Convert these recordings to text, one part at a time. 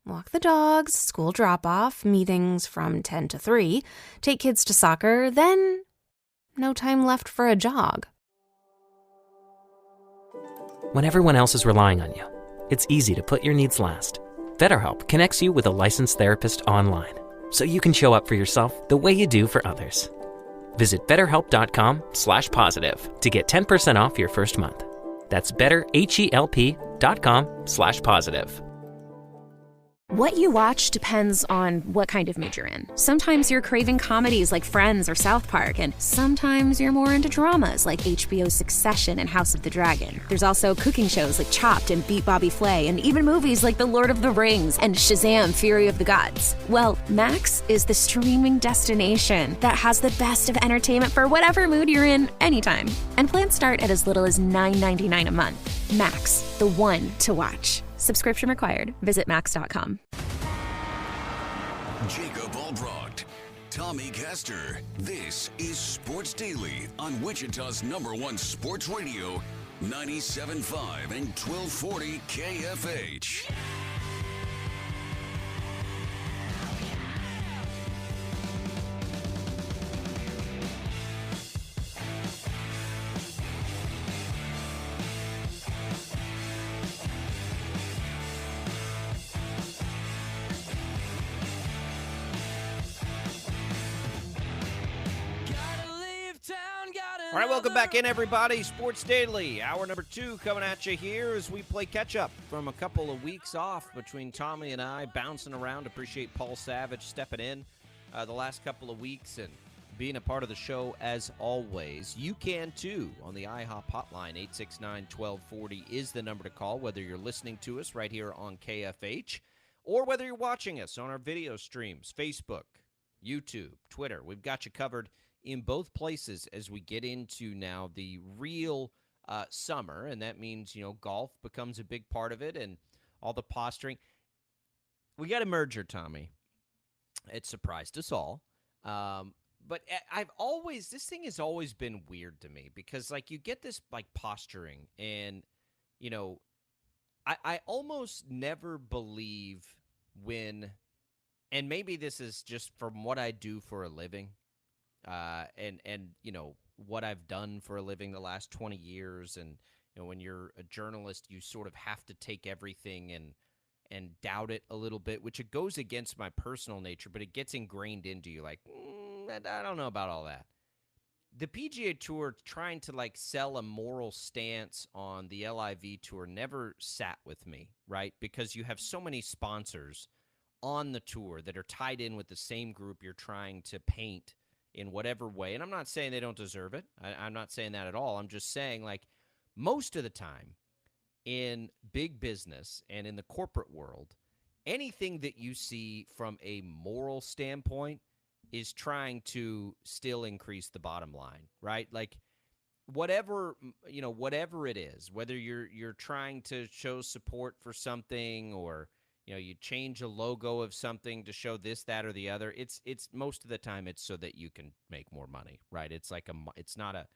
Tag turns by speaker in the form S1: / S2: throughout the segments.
S1: Walk the dogs, school drop-off, meetings from 10 to 3, take kids to soccer, then no time left for a jog.
S2: When everyone else is relying on you, it's easy to put your needs last. BetterHelp connects you with a licensed therapist online, so you can show up for yourself the way you do for others. Visit BetterHelp.com/positive to get 10% off your first month. That's BetterHelp.com/positive.
S3: What you watch depends on what kind of mood you're in. Sometimes you're craving comedies like Friends or South Park, and sometimes you're more into dramas like HBO's Succession and House of the Dragon. There's also cooking shows like Chopped and Beat Bobby Flay, and even movies like The Lord of the Rings and Shazam! Fury of the Gods. Well, Max is the streaming destination that has the best of entertainment for whatever mood you're in anytime. And plans start at as little as $9.99 a month. Max, the one to watch. Subscription required. Visit max.com.
S4: Jacob Albrocht, Tommy Castor. This is Sports Daily on Wichita's #1 sports radio, 97.5 and 1240 KFH.
S5: All right, welcome back in, everybody. Sports Daily, hour number 2 coming at you here as we play catch-up from a couple of weeks off between Tommy and I, bouncing around. Appreciate Paul Savage stepping in the last couple of weeks and being a part of the show as always. You can, too, on the IHOP hotline. 869-1240 is the number to call, whether you're listening to us right here on KFH or whether you're watching us on our video streams, Facebook, YouTube, Twitter. We've got you covered in both places as we get into now the real summer, and that means, golf becomes a big part of it and all the posturing. We got a merger, Tommy. It surprised us all. But this thing has always been weird to me because, you get this, posturing and, I almost never believe when, and maybe this is just from what I do for a living, and what I've done for a living the last 20 years. And, when you're a journalist, you sort of have to take everything and doubt it a little bit, which it goes against my personal nature, but it gets ingrained into you. I don't know about all that. The PGA Tour trying to sell a moral stance on the LIV Tour never sat with me, right? Because you have so many sponsors on the tour that are tied in with the same group you're trying to paint in whatever way. And I'm not saying they don't deserve it. I'm not saying that at all. I'm just saying, most of the time in big business and in the corporate world, anything that you see from a moral standpoint is trying to still increase the bottom line, right? Whatever it is, whether you're trying to show support for something or you change a logo of something to show this, that, or the other. It's most of the time it's so that you can make more money, right? It's it's not a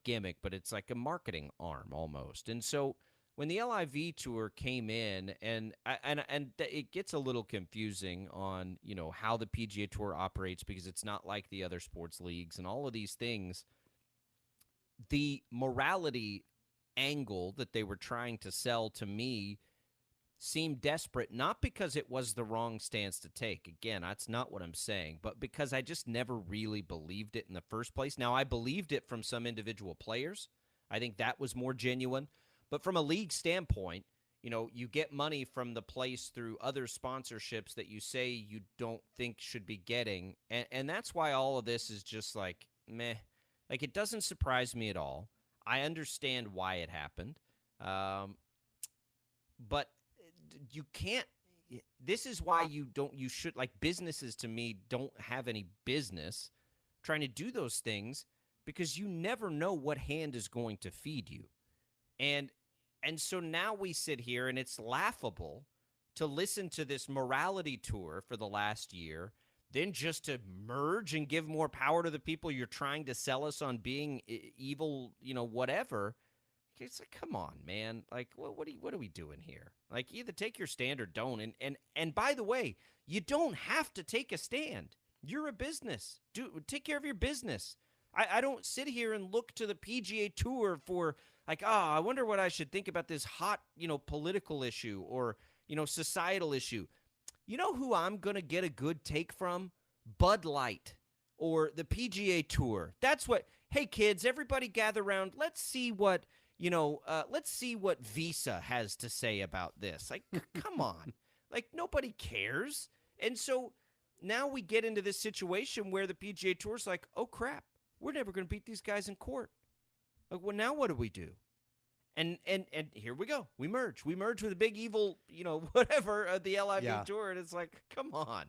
S5: gimmick, but it's like a marketing arm almost. And so when the LIV Tour came in, and it gets a little confusing on how the PGA Tour operates because it's not like the other sports leagues and all of these things. The morality angle that they were trying to sell to me seemed desperate, not because it was the wrong stance to take. Again, that's not what I'm saying, but because I just never really believed it in the first place. Now, I believed it from some individual players. I think that was more genuine. But from a league standpoint, you get money from the place through other sponsorships that you say you don't think should be getting. And that's why all of this is just meh. It doesn't surprise me at all. I understand why it happened. But you can't, this is why you should, businesses to me don't have any business trying to do those things because you never know what hand is going to feed you. And so now we sit here and it's laughable to listen to this morality tour for the last year, then just to merge and give more power to the people you're trying to sell us on being evil, whatever. It's come on, man. What are we doing here? Like, either take your stand or don't. And by the way, you don't have to take a stand. You're a business. Take care of your business. I don't sit here and look to the PGA Tour for, like, I wonder what I should think about this hot, political issue or, societal issue. You know who I'm going to get a good take from? Bud Light or the PGA Tour. That's what, hey, kids, everybody gather around. Let's see what Visa has to say about this. Like, come on. Like, nobody cares. And so now we get into this situation where the PGA Tour's like, oh, crap, we're never going to beat these guys in court. Like, well, now what do we do? And here we go. We merge. We merge with a big evil, whatever, the LIV Tour. And it's like, come on.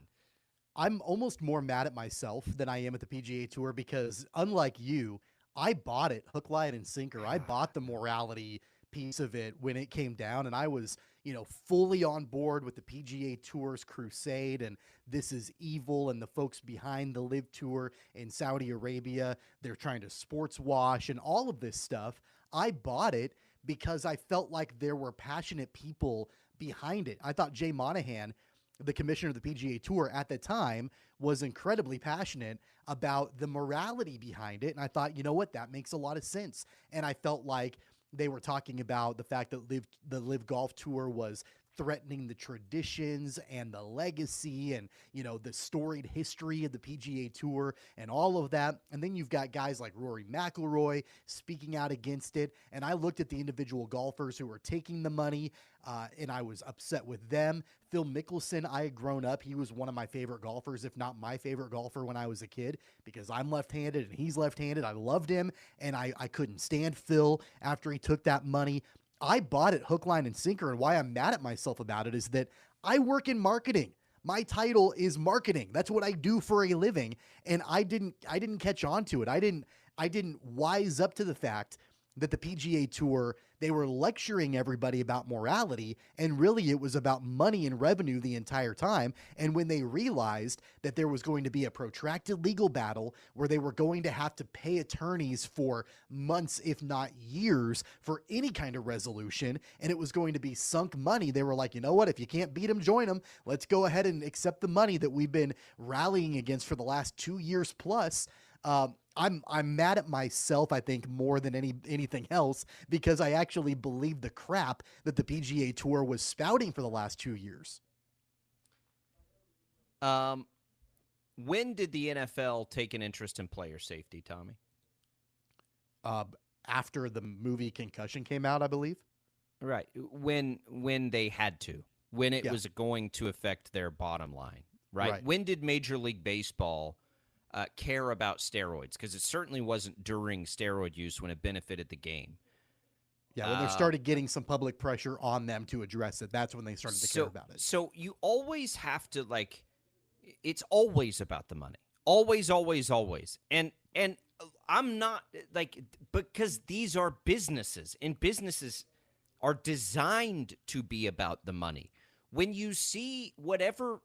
S6: I'm almost more mad at myself than I am at the PGA Tour because, unlike you, I bought it hook, line, and sinker. I bought the morality piece of it when it came down, and I was, fully on board with the PGA Tour's crusade, and this is evil, and the folks behind the LIV Tour in Saudi Arabia, they're trying to sports wash and all of this stuff. I bought it because I felt like there were passionate people behind it. I thought Jay Monahan, the commissioner of the PGA Tour at the time, was incredibly passionate about the morality behind it. And I thought, you know what, that makes a lot of sense. And I felt like they were talking about the fact that the LIV Golf Tour was threatening the traditions and the legacy and, the storied history of the PGA Tour and all of that. And then you've got guys like Rory McIlroy speaking out against it. And I looked at the individual golfers who were taking the money, and I was upset with them. Phil Mickelson, I had grown up. He was one of my favorite golfers, if not my favorite golfer when I was a kid, because I'm left-handed and he's left-handed. I loved him, and I couldn't stand Phil after he took that money. I bought it hook, line, and sinker, and why I'm mad at myself about it is that I work in marketing. My title is marketing. That's what I do for a living, and I didn't catch on to it. I didn't wise up to the fact that the PGA Tour, they were lecturing everybody about morality, and really it was about money and revenue the entire time. And when they realized that there was going to be a protracted legal battle where they were going to have to pay attorneys for months, if not years, for any kind of resolution, and it was going to be sunk money, they were like, you know what, if you can't beat them, join them. Let's go ahead and accept the money that we've been rallying against for the last 2 years plus. I'm mad at myself, I think, more than anything else, because I actually believe the crap that the PGA Tour was spouting for the last 2 years.
S5: When did the NFL take an interest in player safety, Tommy?
S6: After the movie Concussion came out, I believe.
S5: Right. When they had to. When it was going to affect their bottom line. Right? When did Major League Baseball care about steroids? Because it certainly wasn't during steroid use when it benefited the game.
S6: Yeah, when they started getting some public pressure on them to address it, that's when they started to care about it.
S5: So you always have to, it's always about the money. Always, always, always. And I'm not, because these are businesses, and businesses are designed to be about the money. When you see whatever,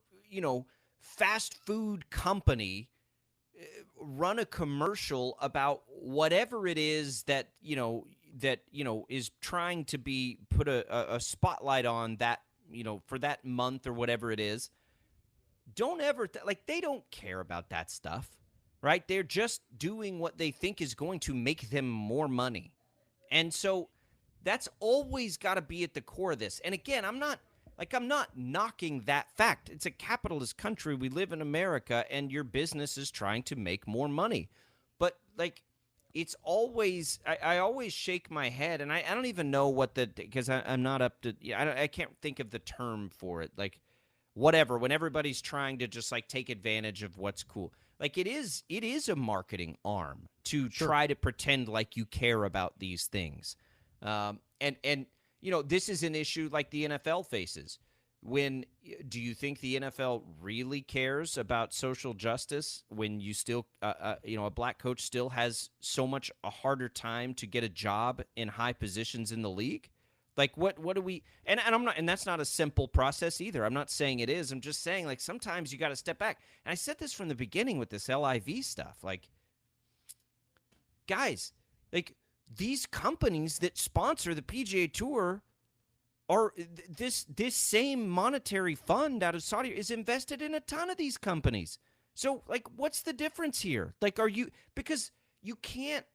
S5: fast food company run a commercial about whatever it is that is trying to be put a spotlight on that, for that month or whatever it is, don't ever they don't care about that stuff, right? They're just doing what they think is going to make them more money. And so that's always got to be at the core of this. And again, I'm not knocking that fact. It's a capitalist country. We live in America, and your business is trying to make more money. But, it's always – I always shake my head, and I don't even know what because I'm not up to – I can't think of the term for it. Whatever, when everybody's trying to just, take advantage of what's cool. It is a marketing arm to try to pretend like you care about these things. And this is an issue like the NFL faces. Do you think the NFL really cares about social justice when you still, a black coach still has so much a harder time to get a job in high positions in the league? What do we? And I'm not, and that's not a simple process either. I'm not saying it is. I'm just saying sometimes you got to step back. And I said this from the beginning with this LIV stuff. Guys, these companies that sponsor the PGA Tour this same monetary fund out of Saudi is invested in a ton of these companies. So, like, what's the difference here? Like, because you can't,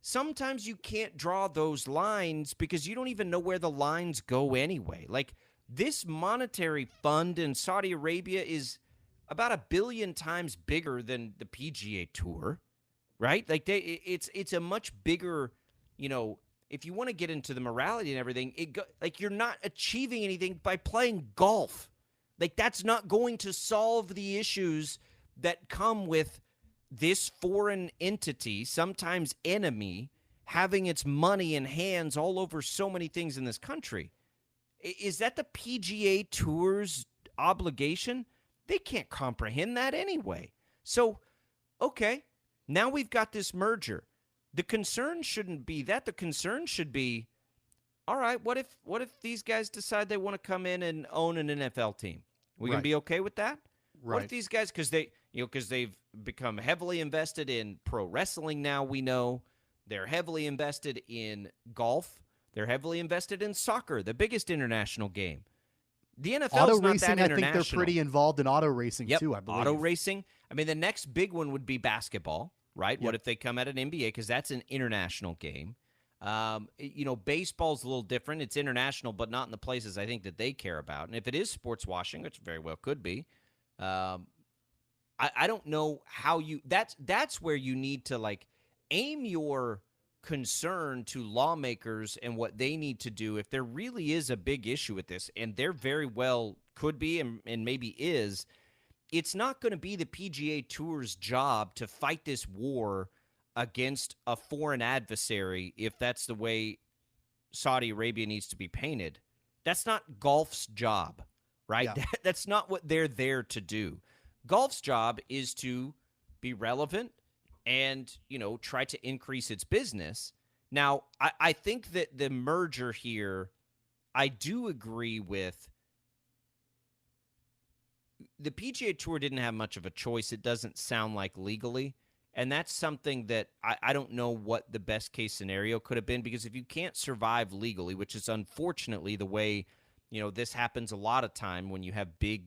S5: sometimes you can't draw those lines because you don't even know where the lines go anyway. Like, this monetary fund in Saudi Arabia is about 1 billion times bigger than the PGA Tour, right? Like, it's a much bigger, if you want to get into the morality and everything, like, you're not achieving anything by playing golf. Like, that's not going to solve the issues that come with this foreign entity, sometimes enemy, having its money and hands all over so many things in this country. Is that the PGA Tour's obligation? They can't comprehend that anyway. So, okay, now we've got this merger. The concern shouldn't be that. The concern should be, all right, what if these guys decide they want to come in and own an NFL team? We gonna be okay with that?
S6: Right.
S5: What if these guys, because they've become heavily invested in pro wrestling now, we know they're heavily invested in golf, they're heavily invested in soccer, the biggest international game. The NFL's
S6: auto
S5: not
S6: racing,
S5: that
S6: I think they're pretty involved in auto racing too, I believe.
S5: Auto racing. I mean, the next big one would be basketball, right? Yep. What if they come at an NBA, because that's an international game. Baseball's a little different. It's international, but not in the places I think that they care about. And if it is sports washing, which very well could be, I don't know how that's where you need to, like, aim your concern to lawmakers and what they need to do if there really is a big issue with this, and there very well could be and maybe is. It's not going to be the PGA Tour's job to fight this war against a foreign adversary if that's the way Saudi Arabia needs to be painted. That's not golf's job, right? Yeah. That's not what they're there to do. Golf's job is to be relevant and, try to increase its business. Now, I think that the merger here, I do agree with. The PGA Tour didn't have much of a choice, it doesn't sound like, legally. And that's something that I don't know what the best case scenario could have been, because if you can't survive legally, which is unfortunately the way, this happens a lot of time when you have big,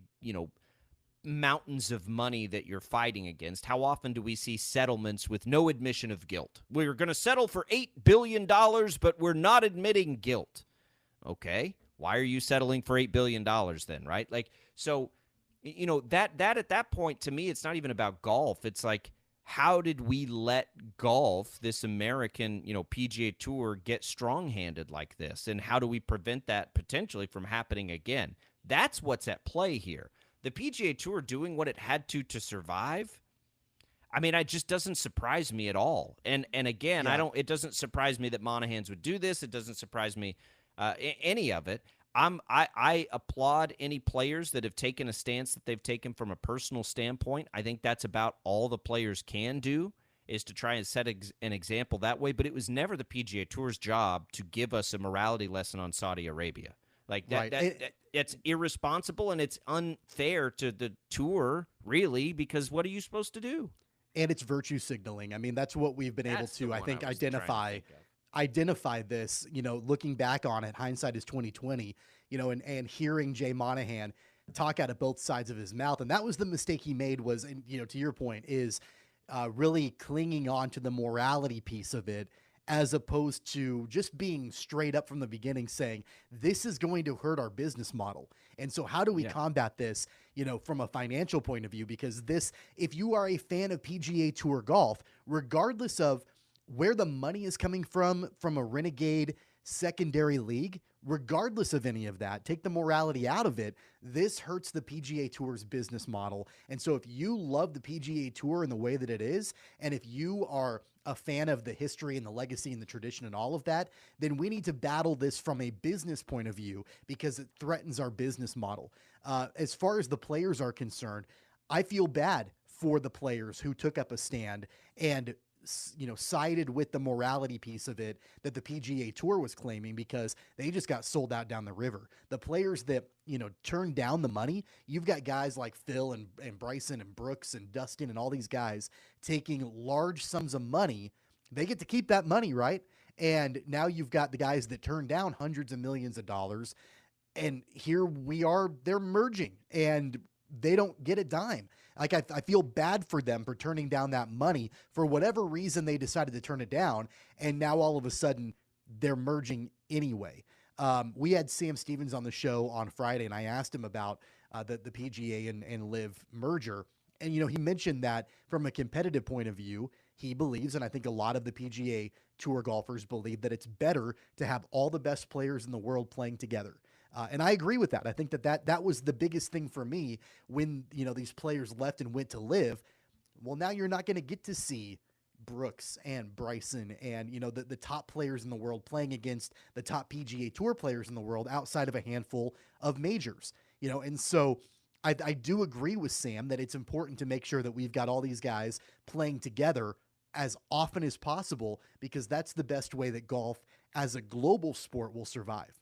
S5: mountains of money that you're fighting against. How often do we see settlements with no admission of guilt? We're going to settle for $8 billion, but we're not admitting guilt. Okay, why are you settling for $8 billion then, right? Like, so, that at that point, to me, it's not even about golf. It's like, how did we let golf, this American, PGA Tour, get strong-handed like this? And how do we prevent that potentially from happening again? That's what's at play here. The PGA Tour doing what it had to survive, I mean, it just doesn't surprise me at all. And again, yeah. It doesn't surprise me that Monahan's would do this. It doesn't surprise me any of it. I applaud any players that have taken a stance that they've taken from a personal standpoint. I think that's about all the players can do, is to try and set an example that way. But it was never the PGA Tour's job to give us a morality lesson on Saudi Arabia. Like, that's irresponsible, and it's unfair to the tour, really, because what are you supposed to do?
S6: And it's virtue signaling. I mean, that's what we've been able to, I think, identify this, looking back on it. Hindsight is 2020, and hearing Jay Monahan talk out of both sides of his mouth. And that was the mistake he made, was, to your point, is really clinging on to the morality piece of it, as opposed to just being straight up from the beginning saying, this is going to hurt our business model. And so how do we combat this, from a financial point of view? Because if you are a fan of PGA Tour golf, regardless of where the money is coming from a renegade secondary league, regardless of any of that, take the morality out of it, this hurts the PGA Tour's business model. And so if you love the PGA Tour in the way that it is, and if you are a fan of the history and the legacy and the tradition and all of that, then we need to battle this from a business point of view, because it threatens our business model. As far as the players are concerned, I feel bad for the players who took up a stand and sided with the morality piece of it that the PGA Tour was claiming, because they just got sold out down the river. The players that, turned down the money, you've got guys like Phil and Bryson and Brooks and Dustin and all these guys taking large sums of money. They get to keep that money, right? And now you've got the guys that turned down hundreds of millions of dollars. And here we are, they're merging and they don't get a dime. Like I feel bad for them for turning down that money for whatever reason they decided to turn it down. And now all of a sudden they're merging anyway. We had Sam Stevens on the show on Friday, and I asked him about the PGA and LIV merger. And, he mentioned that from a competitive point of view, he believes, and I think a lot of the PGA Tour golfers believe, that it's better to have all the best players in the world playing together. And I agree with that. I think that was the biggest thing for me when, these players left and went to LIV. Well, now you're not going to get to see Brooks and Bryson and, the top players in the world playing against the top PGA Tour players in the world outside of a handful of majors, and so I do agree with Sam that it's important to make sure that we've got all these guys playing together as often as possible, because that's the best way that golf as a global sport will survive.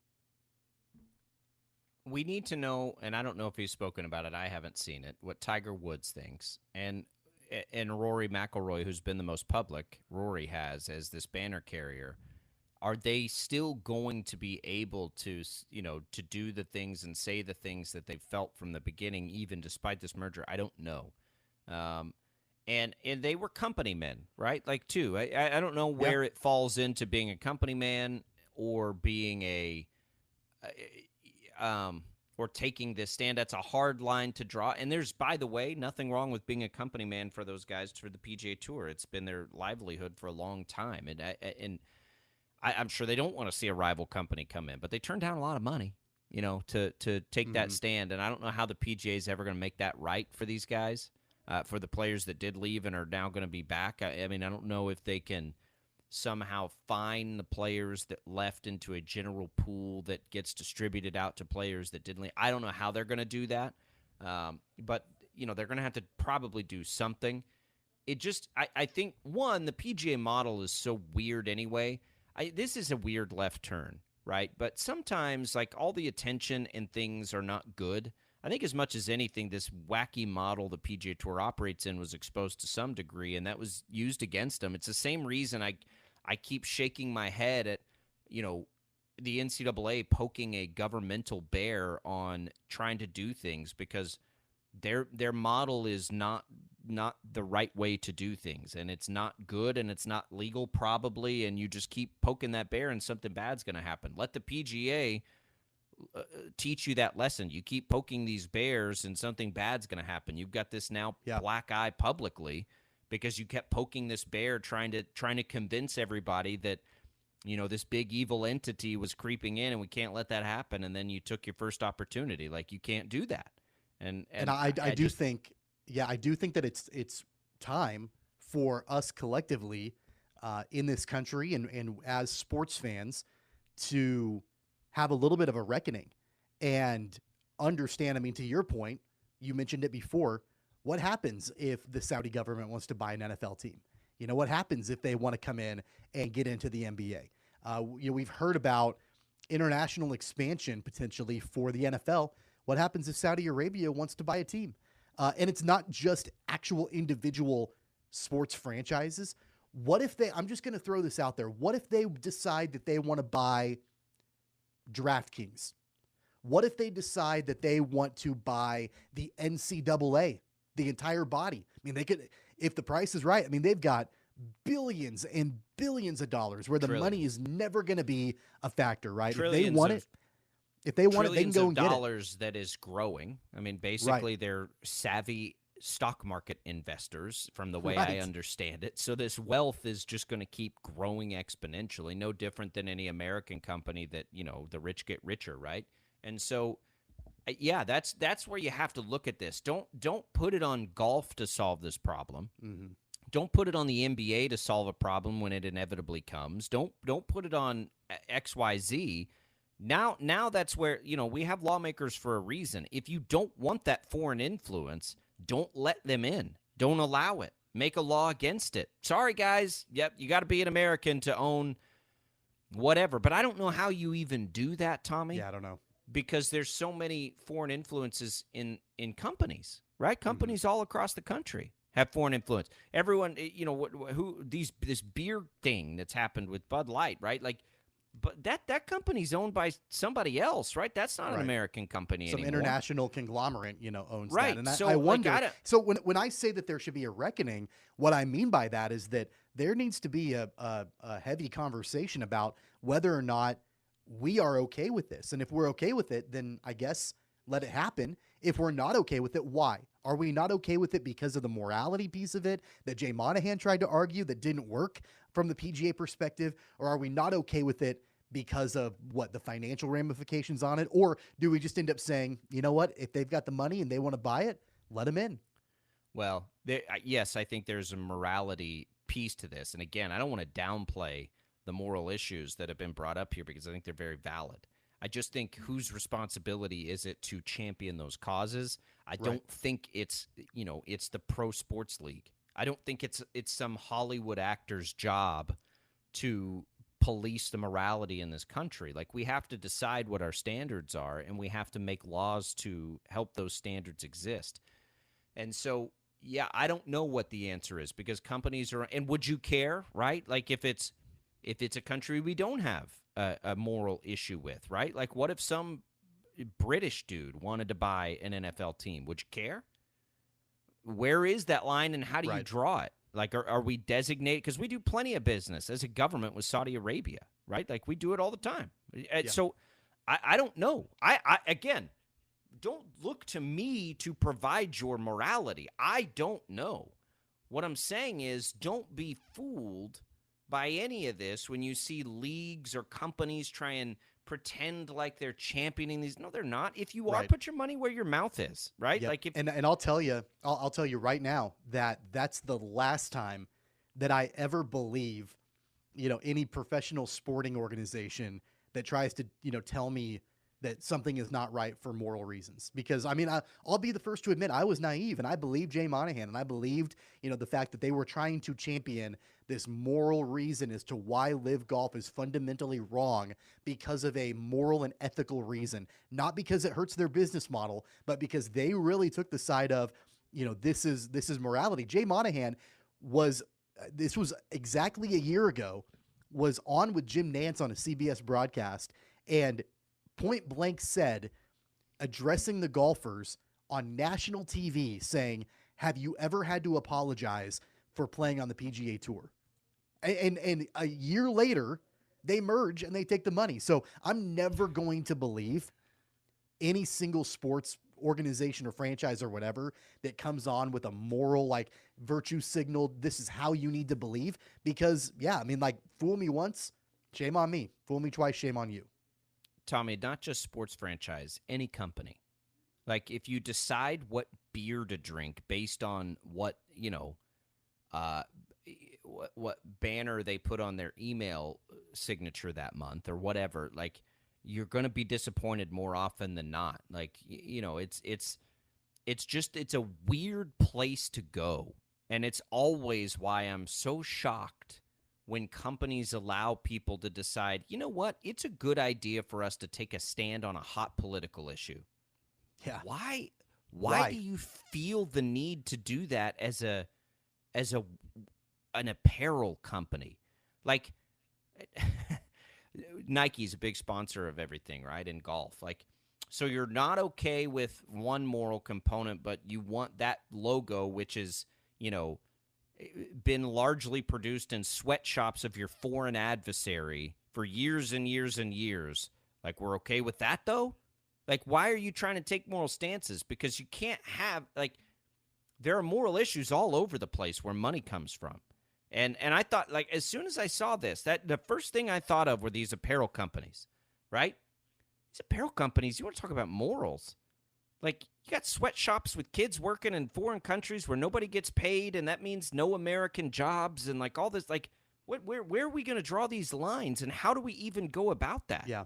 S5: We need to know, and I don't know if he's spoken about it, I haven't seen it, what Tiger Woods thinks. And Rory McIlroy, who's been the most public, Rory has as this banner carrier. Are they still going to be able to, to do the things and say the things that they felt from the beginning, even despite this merger? I don't know. And they were company men, right? Like, too. I don't know where it falls into being a company man or being or taking this stand. That's a hard line to draw. And there's, by the way, nothing wrong with being a company man for those guys for the PGA Tour. It's been their livelihood for a long time. And I'm sure they don't want to see a rival company come in, but they turned down a lot of money, to take that stand. And I don't know how the PGA is ever going to make that right for these guys, for the players that did leave and are now going to be back. I mean, I don't know if they can somehow fine the players that left into a general pool that gets distributed out to players that didn't leave. I don't know how they're going to do that, but they're going to have to probably do something. It just, I think, one, the PGA model is so weird anyway. This is a weird left turn, right? But sometimes, like, all the attention and things are not good. I think as much as anything, this wacky model the PGA Tour operates in was exposed to some degree, and that was used against them. It's the same reason I keep shaking my head at, the NCAA poking a governmental bear on trying to do things, because their model is not the right way to do things, and it's not good, and it's not legal probably, and you just keep poking that bear and something bad's going to happen. Let the PGA teach you that lesson. You keep poking these bears and something bad's going to happen. You've got this now black eye publicly because you kept poking this bear, trying to convince everybody that, this big evil entity was creeping in and we can't let that happen. And then you took your first opportunity. Like, you can't do that. And I do think that it's time for us collectively in this country and as sports fans to have a little bit of a reckoning and understand. I mean, to your point, you mentioned it before. What happens if the Saudi government wants to buy an NFL team? What happens if they want to come in and get into the NBA? We've heard about international expansion potentially for the NFL. What happens if Saudi Arabia wants to buy a team? And it's not just actual individual sports franchises. What if I'm just going to throw this out there. What if they decide that they want to buy DraftKings? What if they decide that they want to buy the NCAA, the entire body? I mean, they could, if the price is right. I mean, they've got billions and billions of dollars where the money is never going to be a factor, right? If they want it, they can go and get it. Dollars that is growing. I mean, basically, they're savvy stock market investors, from the way I understand it. So this wealth is just going to keep growing exponentially, no different than any American company that, the rich get richer, right? And so, that's where you have to look at this. Don't put it on golf to solve this problem. Mm-hmm. Don't put it on the NBA to solve a problem when it inevitably comes. Don't put it on XYZ. Now that's where, we have lawmakers for a reason. If you don't want that foreign influence, don't let them in. Don't allow it. Make a law against it. Sorry, guys. Yep, you got to be an American to own whatever. But I don't know how you even do that, Tommy.
S6: Yeah, I don't know.
S5: Because there's so many foreign influences in companies, right? Companies all across the country have foreign influence. Everyone, this beer thing that's happened with Bud Light, right? Like, But that company's owned by somebody else, right? That's not an
S6: Right.
S5: American company
S6: Some
S5: anymore.
S6: international conglomerate, owns
S5: Right.
S6: that. And
S5: So,
S6: I
S5: like,
S6: wonder.
S5: I don't-
S6: So when I say that there should be a reckoning, what I mean by that is that there needs to be a heavy conversation about whether or not we are okay with this. And if we're okay with it, then I guess let it happen. If we're not okay with it, why? Are we not okay with it because of the morality piece of it that Jay Monahan tried to argue that didn't work from the PGA perspective? Or are we not okay with it because of what the financial ramifications on it? Or do we just end up saying, you know what, if they've got the money and they want to buy it, let them in?
S5: Well, yes, I think there's a morality piece to this. And again, I don't want to downplay the moral issues that have been brought up here because I think they're very valid. I just think whose responsibility is it to champion those causes? I don't think it's the pro sports league. I don't think it's some Hollywood actor's job to police the morality in this country. Like, we have to decide what our standards are, and we have to make laws to help those standards exist. And so, yeah, I don't know what the answer is because companies are. And would you care, right? Like, if it's a country we don't have a moral issue with, right? Like, what if some British dude wanted to buy an NFL team? Would you care? Where is that line, and how do you draw it? Like, are we designated? Because we do plenty of business as a government with Saudi Arabia, right? Like, we do it all the time. So I don't know. I again, don't look to me to provide your morality. I don't know. What I'm saying is, don't be fooled by any of this when you see leagues or companies try and pretend like they're championing these. No, they're not. If you are, put your money where your mouth is, right?
S6: Yep.
S5: Like, if
S6: and I'll tell you right now that that's the last time that I ever believe, any professional sporting organization that tries to, tell me that something is not right for moral reasons. Because, I mean, I'll be the first to admit I was naive, and I believed Jay Monahan, and I believed, the fact that they were trying to champion this moral reason as to why LIV Golf is fundamentally wrong because of a moral and ethical reason, not because it hurts their business model, but because they really took the side of, this is morality. Jay Monahan this was exactly a year ago, was on with Jim Nantz on a CBS broadcast, and point blank said, addressing the golfers on national TV, saying, have you ever had to apologize for playing on the PGA Tour? And a year later, they merge and they take the money. So I'm never going to believe any single sports organization or franchise or whatever that comes on with a moral, like, virtue signal, this is how you need to believe. Because, fool me once, shame on me. Fool me twice, shame on you.
S5: Tommy, not just sports franchise, any company. Like, if you decide what beer to drink based on what banner they put on their email signature that month or whatever, like, you're going to be disappointed more often than not. Like, it's a weird place to go. And it's always why I'm so shocked when companies allow people to decide, you know what, it's a good idea for us to take a stand on a hot political issue.
S6: Yeah.
S5: Why do you feel the need to do that as an apparel company? Like, Nike's a big sponsor of everything, right, in golf. Like, so you're not okay with one moral component, but you want that logo, which is, been largely produced in sweatshops of your foreign adversary for years and years and years. Like, we're okay with that, though? Like, why are you trying to take moral stances? Because you can't have, like, there are moral issues all over the place where money comes from. And I thought, like, as soon as I saw this, that the first thing I thought of were these apparel companies, right? These apparel companies, you want to talk about morals. Like, you got sweatshops with kids working in foreign countries where nobody gets paid, and that means no American jobs, and, like, all this. Like, where are we going to draw these lines, and how do we even go about that?
S6: Yeah.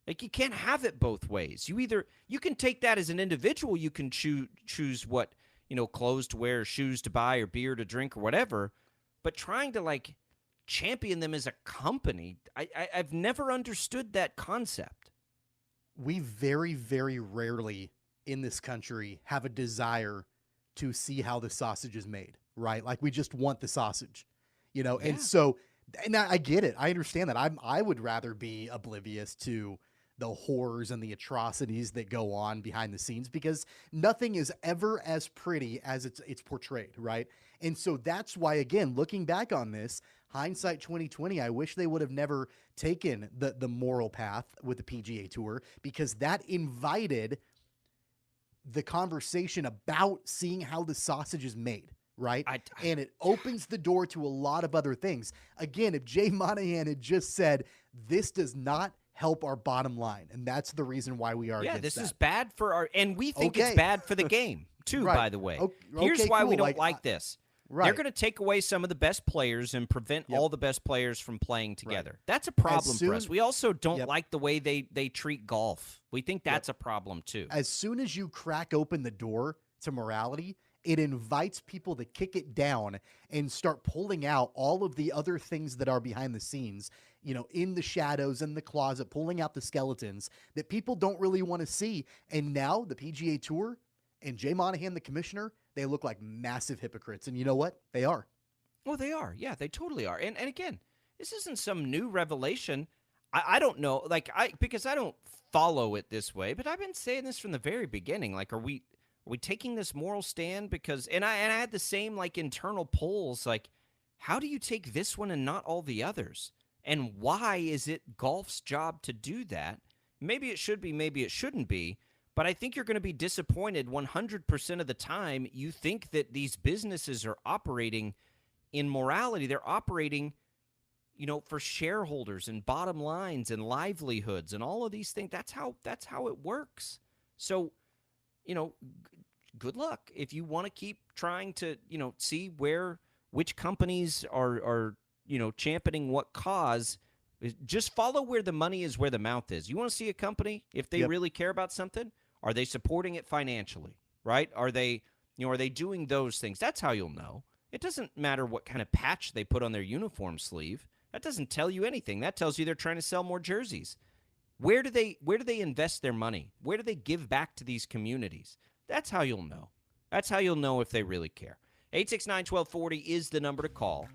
S5: Like, you can't have it both ways. You can take that as an individual. You can choose what, clothes to wear, shoes to buy, or beer to drink, or whatever. But trying to, like, champion them as a company, I've never understood that concept.
S6: We very, very rarely in this country have a desire to see how the sausage is made, right? Like, we just want the sausage,
S5: Yeah.
S6: And so And I get it. I understand that. I would rather be oblivious to the horrors and the atrocities that go on behind the scenes, because nothing is ever as pretty as it's portrayed, right? And so that's why, again, looking back on this, hindsight 2020, I wish they would have never taken the moral path with the PGA Tour, because that invited the conversation about seeing how the sausage is made. Right. And it opens the door to a lot of other things. Again, if Jay Monahan had just said, this does not help our bottom line, and that's the reason why we are against
S5: this
S6: that.
S5: is bad for our, and we think it's bad for the game too,
S6: Right.
S5: by the way.
S6: Okay,
S5: Here's why we
S6: cool.
S5: don't like this.
S6: Right.
S5: They're going to take away some of the best players and prevent all the best players from playing together. Right. That's a problem for us. We also don't like the way they treat golf. We think that's a problem too.
S6: As soon as you crack open the door to morality, it invites people to kick it down and start pulling out all of the other things that are behind the scenes, in the shadows, in the closet, pulling out the skeletons that people don't really want to see. And now the PGA Tour and Jay Monahan, the commissioner, they look like massive hypocrites. And you know what? They are.
S5: Well, they are. Yeah, they totally are. And again, this isn't some new revelation. I don't know, because I don't follow it this way, but I've been saying this from the very beginning. Like, are we taking this moral stand? Because and I had the same internal polls, how do you take this one and not all the others? And why is it golf's job to do that? Maybe it should be, maybe it shouldn't be, but I think you're going to be disappointed 100% of the time. You think that these businesses are operating in morality. They're operating, for shareholders and bottom lines and livelihoods and all of these things. That's how it works. So, good luck if you want to keep trying to, see which companies are championing what cause. Just follow where the money is, where the mouth is. You want to see a company, if they really care about something, are they supporting it financially, right? Are they doing those things? That's how you'll know. It doesn't matter what kind of patch they put on their uniform sleeve. That doesn't tell you anything. That tells you they're trying to sell more jerseys. Where do they invest their money? Where do they give back to these communities? That's how you'll know. That's how you'll know if they really care. 869-1240 is the number to call.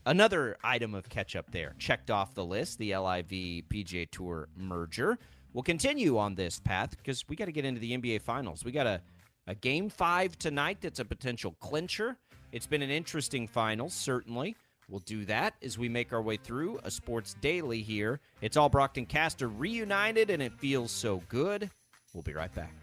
S5: Another item of catch-up there. Checked off the list, the LIV PGA Tour merger. We'll continue on this path because we got to get into the NBA Finals. We got a Game 5 tonight that's a potential clincher. It's been an interesting final, certainly. We'll do that as we make our way through a Sports Daily here. It's all Brockton Caster reunited, and it feels so good. We'll be right back.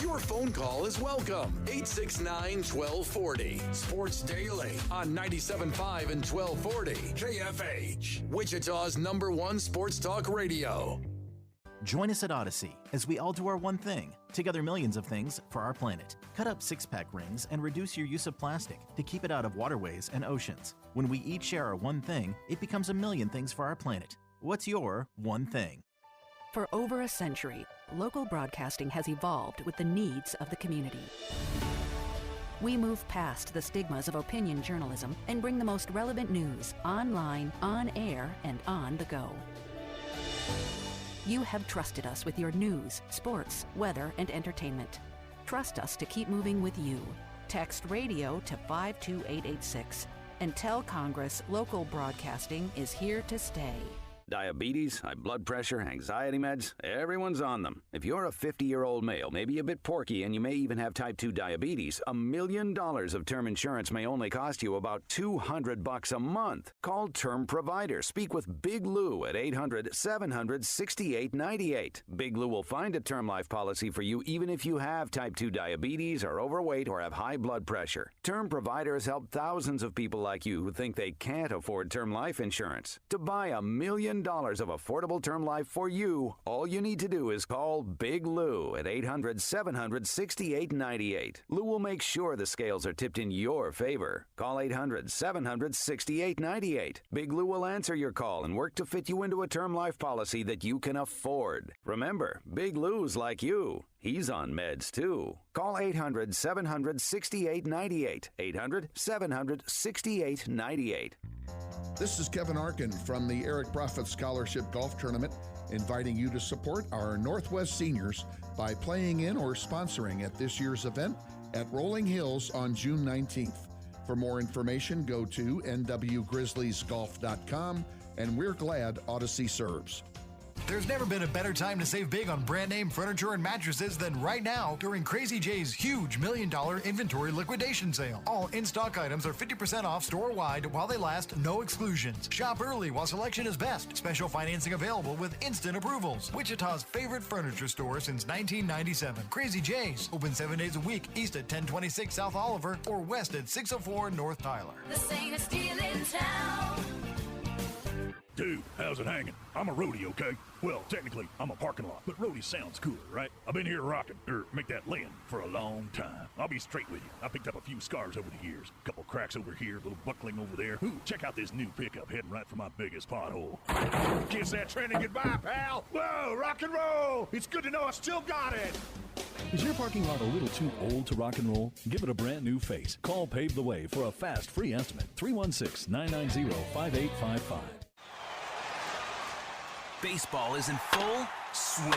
S4: Your phone call is welcome. 869-1240. Sports Daily on 97.5 and 1240. KFH, Wichita's #1 sports talk radio.
S7: Join us at Odyssey as we all do our one thing, together millions of things for our planet. Cut up 6-pack rings and reduce your use of plastic to keep it out of waterways and oceans. When we each share our one thing, it becomes a million things for our planet. What's your one thing?
S8: For over a century, local broadcasting has evolved with the needs of the community. We move past the stigmas of opinion journalism and bring the most relevant news online, on air, and on the go. You have trusted us with your news, sports, weather, and entertainment. Trust us to keep moving with you. Text radio to 52886 and tell Congress local broadcasting is here to stay.
S9: Diabetes, high blood pressure, anxiety meds, everyone's on them. If you're a 50-year-old male, maybe a bit porky, and you may even have type 2 diabetes, $1 million of term insurance may only cost you about $200 a month. Call Term Provider. Speak with Big Lou at 800-700-6898. Big Lou will find a term life policy for you even if you have type 2 diabetes, are overweight, or have high blood pressure. Term Provider has helped thousands of people like you who think they can't afford term life insurance. To buy $1 million of affordable term life for you, all you need to do is call Big Lou at 800-700-6898. Lou will make sure the scales are tipped in your favor. Call 800-700-6898. Big Lou will answer your call and work to fit you into a term life policy that you can afford. Remember, Big Lou's like you. He's on meds, too. Call 800-700-6898. 800-700-6898.
S10: This is Kevin Arkin from the Eric Profit Scholarship Golf Tournament, inviting you to support our Northwest seniors by playing in or sponsoring at this year's event at Rolling Hills on June 19th. For more information, go to nwgrizzliesgolf.com, and we're glad Odyssey serves.
S11: There's never been a better time to save big on brand name furniture and mattresses than right now during Crazy J's huge $1 million inventory liquidation sale. All in-stock items are 50% off store-wide while they last, no exclusions. Shop early while selection is best. Special financing available with instant approvals. Wichita's favorite furniture store since 1997. Crazy J's, open 7 days a week, east at 1026 South Oliver or west at 604 North Tyler.
S12: The sanest deal in town.
S13: Dude, how's it hanging? I'm a roadie, okay? Well, technically, I'm a parking lot, but roadie sounds cooler, right? I've been here rocking, make that land for a long time. I'll be straight with you. I picked up a few scars over the years. A couple cracks over here, a little buckling over there. Ooh, check out this new pickup heading right for my biggest pothole. Kiss that trend and goodbye, pal. Whoa, rock and roll. It's good to know I still got it.
S14: Is your parking lot a little too old to rock and roll? Give it a brand new face. Call Pave the Way for a fast, free estimate. 316-990-5855.
S15: Baseball is in full swing.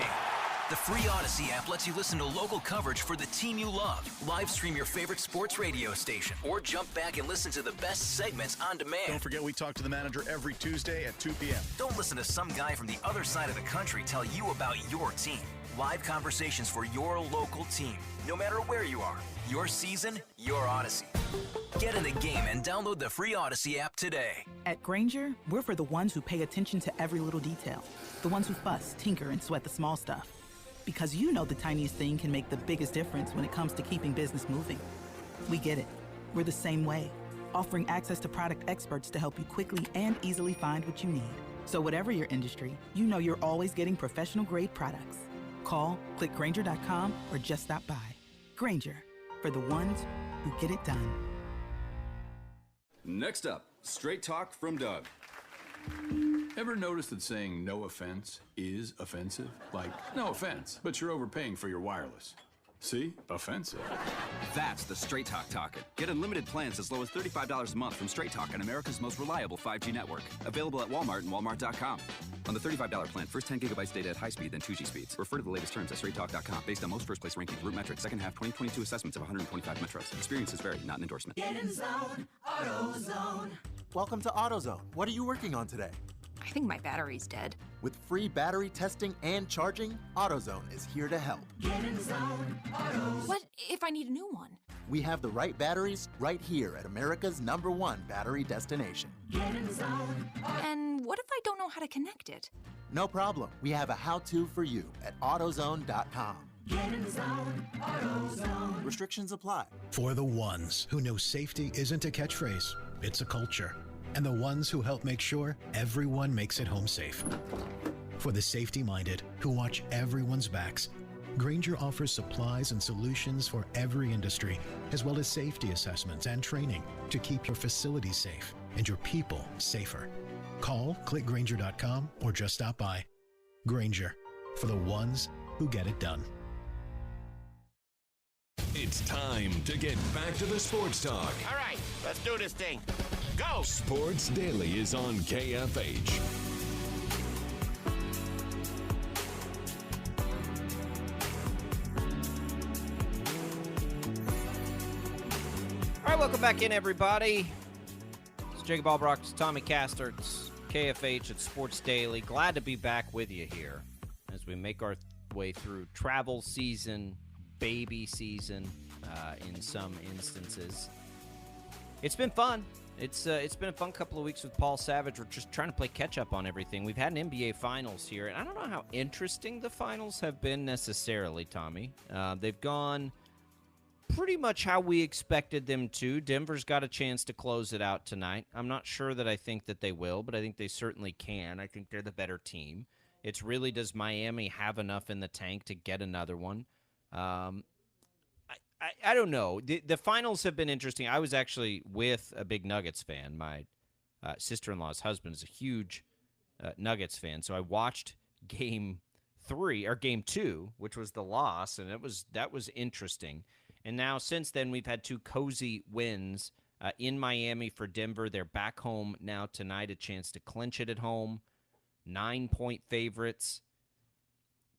S15: The free Odyssey app lets you listen to local coverage for the team you love. Live stream your favorite sports radio station, or jump back and listen to the best segments on demand.
S16: Don't forget we talk to the manager every Tuesday at 2 p.m.
S15: Don't listen to some guy from the other side of the country tell you about your team. Live conversations for your local team. No matter where you are, your season, your Odyssey. Get in the game and download the free Odyssey app today.
S17: At Grainger, we're for the ones who pay attention to every little detail. The ones who fuss, tinker, and sweat the small stuff. Because you know the tiniest thing can make the biggest difference when it comes to keeping business moving. We get it. We're the same way, offering access to product experts to help you quickly and easily find what you need. So whatever your industry, you know you're always getting professional-grade products. Call, click Grainger.com, or just stop by. Grainger, for the ones who get it done.
S18: Next up, straight talk from Doug. Ever notice that saying no offense is offensive? Like, no offense, but you're overpaying for your wireless. See? Offensive.
S19: That's the Straight Talk Talkin'. Get unlimited plans as low as $35 a month from Straight Talk on America's most reliable 5G network. Available at Walmart and Walmart.com. On the $35 plan, first 10 gigabytes data at high speed, then 2G speeds. Refer to the latest terms at straighttalk.com. Based on most first place rankings, root metrics, second half 2022 assessments of 125 metros. Experiences vary, not an endorsement.
S12: Get in zone, AutoZone.
S20: Welcome to AutoZone. What are you working on today?
S21: I think my battery's dead.
S20: With free battery testing and charging, AutoZone is here to help.
S12: Get in zone, AutoZone.
S21: What if I need a new one?
S20: We have the right batteries right here at America's #1 battery destination.
S12: Get in zone,
S21: And what if I don't know how to connect it?
S20: No problem. We have a how-to for you at AutoZone.com.
S12: Get in zone, AutoZone.
S20: Restrictions apply.
S22: For the ones who know safety isn't a catchphrase, it's a culture. And the ones who help make sure everyone makes it home safe. For the safety-minded who watch everyone's backs, Grainger offers supplies and solutions for every industry, as well as safety assessments and training to keep your facilities safe and your people safer. Call, click Grainger.com, or just stop by. Grainger, for the ones who get it done.
S4: It's time to get back to the sports talk.
S23: All right, let's do this thing. Go!
S4: Sports Daily is on KFH.
S5: All right, welcome back in, everybody. It's Jacob Albrock, it's Tommy Casterts, KFH at Sports Daily. Glad to be back with you here as we make our way through travel season, baby season in some instances. It's been fun. It's been a fun couple of weeks with Paul Savage. We're just trying to play catch-up on everything. We've had an NBA Finals here, and I don't know how interesting the Finals have been necessarily, Tommy. They've gone pretty much how we expected them to. Denver's got a chance to close it out tonight. I'm not sure that I think that they will, but I think they certainly can. I think they're the better team. It's really, does Miami have enough in the tank to get another one? I don't know. The finals have been interesting. I was actually with a big Nuggets fan. My sister-in-law's husband is a huge Nuggets fan, so I watched game 2, which was the loss, and that was interesting. And now since then, we've had two cozy wins in Miami for Denver. They're back home now tonight, a chance to clinch it at home. 9-point favorites.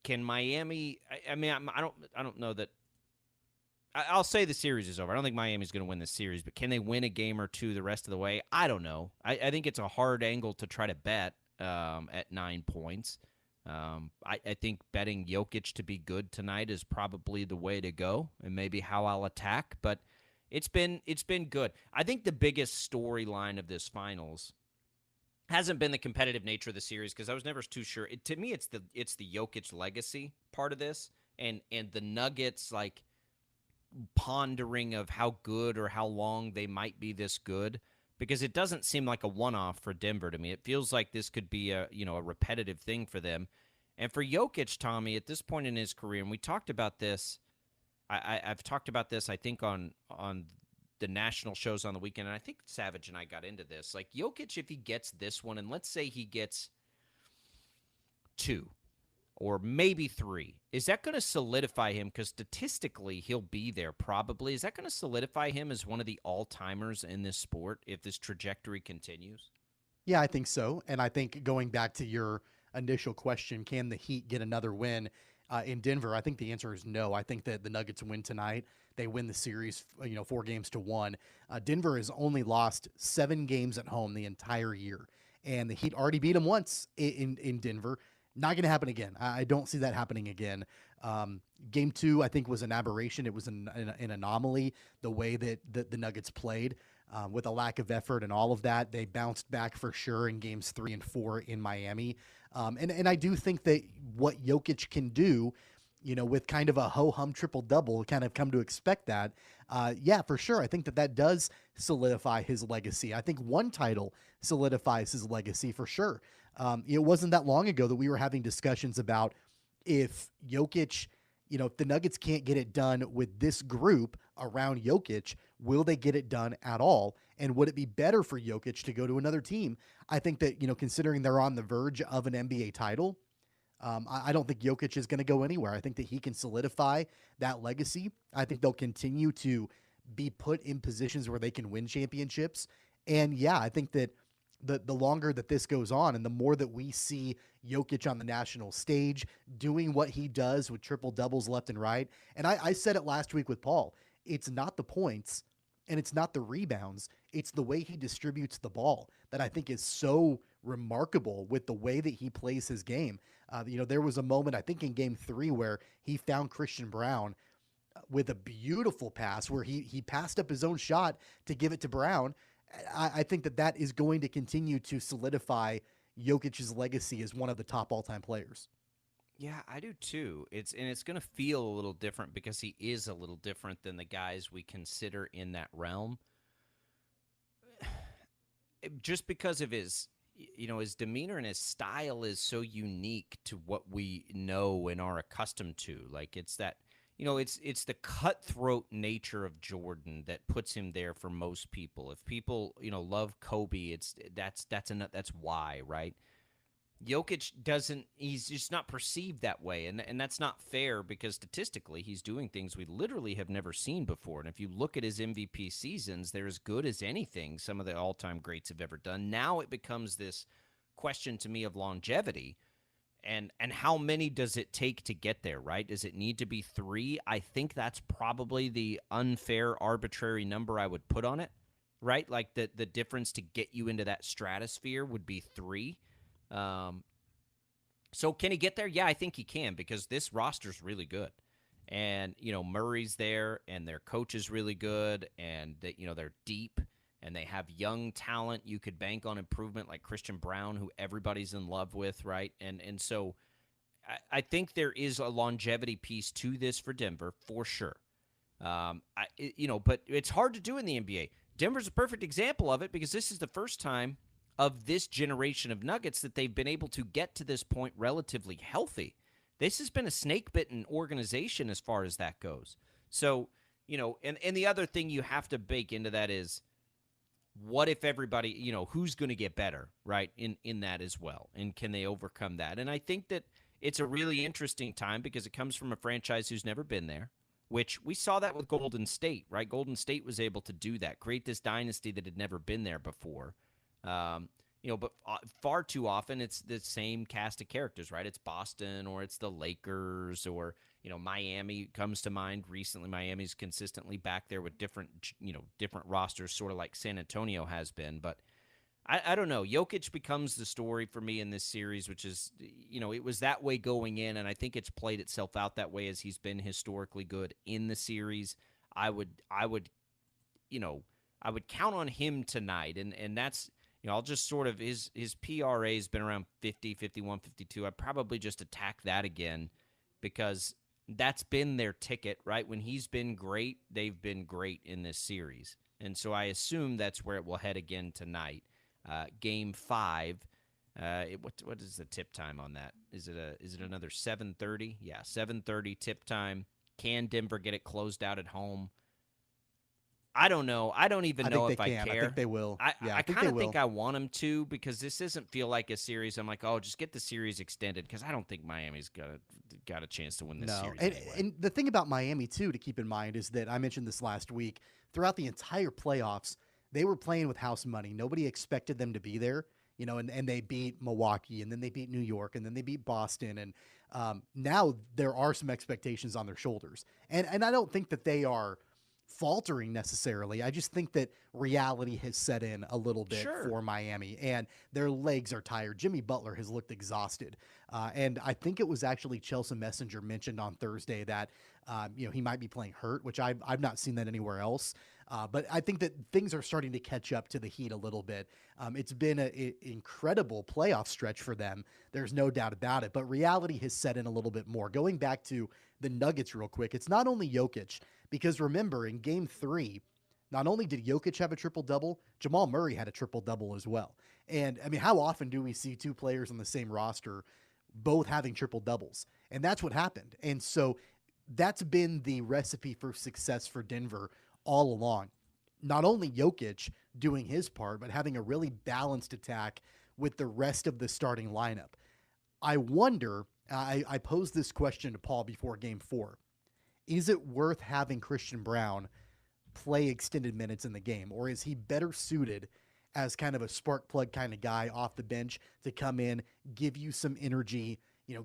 S5: Can Miami? I mean, I don't know that. I'll say the series is over. I don't think Miami's going to win this series, but can they win a game or two the rest of the way? I don't know. I think it's a hard angle to try to bet at 9 points. I think betting Jokic to be good tonight is probably the way to go, and maybe how I'll attack. But it's been good. I think the biggest storyline of this finals hasn't been the competitive nature of the series, because I was never too sure. To me, it's the Jokic legacy part of this, and the Nuggets like pondering of how good or how long they might be this good, because it doesn't seem like a one-off for Denver to me. It feels like this could be a repetitive thing for them. And for Jokic, Tommy, at this point in his career, and we talked about this, I've talked about this, I think, on the national shows on the weekend, and I think Savage and I got into this. Like, Jokic, if he gets this one, and let's say he gets 2 or maybe 3, is that going to solidify him? Because statistically, he'll be there probably. Is that going to solidify him as one of the all-timers in this sport if this trajectory continues?
S6: Yeah, I think so. And I think going back to your initial question, can the Heat get another win in Denver? I think the answer is no. I think that the Nuggets win tonight. They win the series, 4-1. Denver has only lost 7 games at home the entire year, and the Heat already beat them once in Denver. Not going to happen again. I don't see that happening again. Game 2, I think, was an aberration. It was an anomaly, the way that the Nuggets played with a lack of effort and all of that. They bounced back for sure in games 3 and 4 in Miami. And I do think that what Jokic can do, with kind of a ho-hum triple-double, kind of come to expect that. Yeah, for sure. I think that does solidify his legacy. I think one title solidifies his legacy for sure. It wasn't that long ago that we were having discussions about if Jokic, if the Nuggets can't get it done with this group around Jokic, will they get it done at all? And would it be better for Jokic to go to another team? I think that, considering they're on the verge of an NBA title, I don't think Jokic is going to go anywhere. I think that he can solidify that legacy. I think they'll continue to be put in positions where they can win championships. And yeah, I think that the longer that this goes on and the more that we see Jokic on the national stage doing what he does with triple doubles left and right. And I said it last week with Paul, it's not the points and it's not the rebounds. It's the way he distributes the ball that I think is so remarkable with the way that he plays his game. There was a moment, I think in game 3, where he found Christian Brown with a beautiful pass where he passed up his own shot to give it to Brown. I think that is going to continue to solidify Jokic's legacy as one of the top all-time players.
S5: Yeah, I do too. It's going to feel a little different because he is a little different than the guys we consider in that realm. Just because of his demeanor and his style is so unique to what we know and are accustomed to. Like, it's that, it's the cutthroat nature of Jordan that puts him there for most people. If people, love Kobe, that's why, right? Jokic he's just not perceived that way, and that's not fair because statistically he's doing things we literally have never seen before. And if you look at his MVP seasons, they're as good as anything some of the all-time greats have ever done. Now it becomes this question to me of longevity and how many does it take to get there, right? Does it need to be 3? I think that's probably the unfair, arbitrary number I would put on it, right? Like the difference to get you into that stratosphere would be 3. So can he get there? Yeah, I think he can because this roster's really good. And, Murray's there and their coach is really good and they're deep and they have young talent. You could bank on improvement like Christian Brown, who everybody's in love with, right? And so I think there is a longevity piece to this for Denver for sure. But it's hard to do in the NBA. Denver's a perfect example of it because this is the first time of this generation of Nuggets that they've been able to get to this point relatively healthy. This has been a snake-bitten organization as far as that goes. So, and the other thing you have to bake into that is what if everybody, who's going to get better, right, in that as well, and can they overcome that? And I think that it's a really interesting time because it comes from a franchise who's never been there, which we saw that with Golden State, right? Golden State was able to do that, create this dynasty that had never been there before. But far too often it's the same cast of characters, right? It's Boston or it's the Lakers or Miami comes to mind recently. Miami's consistently back there with different rosters, sort of like San Antonio has been. But I don't know. Jokic becomes the story for me in this series, which is, it was that way going in, and I think it's played itself out that way as he's been historically good in the series. I would count on him tonight, and that's, I'll just sort of, his PRA has been around 50, 51, 52. I'd probably just attack that again because that's been their ticket, right? When he's been great, they've been great in this series. And so I assume that's where it will head again tonight. Game 5. What is the tip time on that? Is it another 7:30? Yeah, 7:30 tip time. Can Denver get it closed out at home? I don't know. I don't even know if I care.
S6: I think they will.
S5: I kind of think I want them to, because this doesn't feel like a series. I'm like, oh, just get the series extended, because I don't think Miami's got a chance to win this series. Anyway.
S6: And the thing about Miami, too, to keep in mind is that I mentioned this last week. Throughout the entire playoffs, they were playing with house money. Nobody expected them to be there, and they beat Milwaukee, and then they beat New York, and then they beat Boston. And now there are some expectations on their shoulders. And I don't think that they are faltering necessarily. I just think that reality has set in a little bit for Miami, and their legs are tired. Jimmy Butler has looked exhausted. And I think it was actually Chelsea Messenger mentioned on Thursday that, he might be playing hurt, which I've not seen that anywhere else. But I think that things are starting to catch up to the Heat a little bit. It's been an incredible playoff stretch for them. There's no doubt about it. But reality has set in a little bit more. Going back to the Nuggets real quick, it's not only Jokic, because remember, in Game 3, not only did Jokic have a triple-double, Jamal Murray had a triple-double as well. And, I mean, how often do we see two players on the same roster both having triple-doubles? And that's what happened. And so that's been the recipe for success for Denver all along. Not only Jokic doing his part, but having a really balanced attack with the rest of the starting lineup. I wonder, I posed this question to Paul before Game 4. Is it worth having Christian Brown play extended minutes in the game, or is he better suited as kind of a spark plug kind of guy off the bench to come in, give you some energy,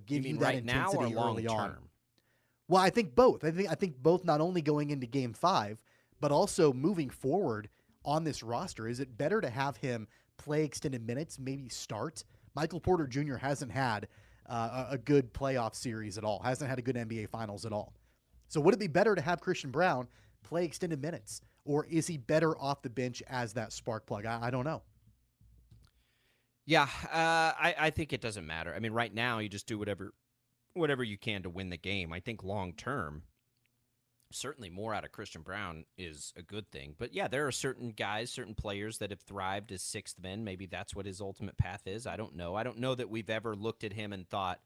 S6: give you that
S5: right
S6: intensity
S5: now or long
S6: early
S5: term?
S6: on? Well, I think both. I think both, not only going into Game 5, but also moving forward on this roster. Is it better to have him play extended minutes, maybe start? Michael Porter Jr. hasn't had a good playoff series at all, hasn't had a good NBA Finals at all. So would it be better to have Christian Brown play extended minutes, or is he better off the bench as that spark plug? I don't know.
S5: Yeah, I think it doesn't matter. I mean, right now you just do whatever you can to win the game. I think long term, certainly more out of Christian Brown is a good thing. But yeah, there are certain guys, certain players that have thrived as sixth men. Maybe that's what his ultimate path is. I don't know. I don't know that we've ever looked at him and thought,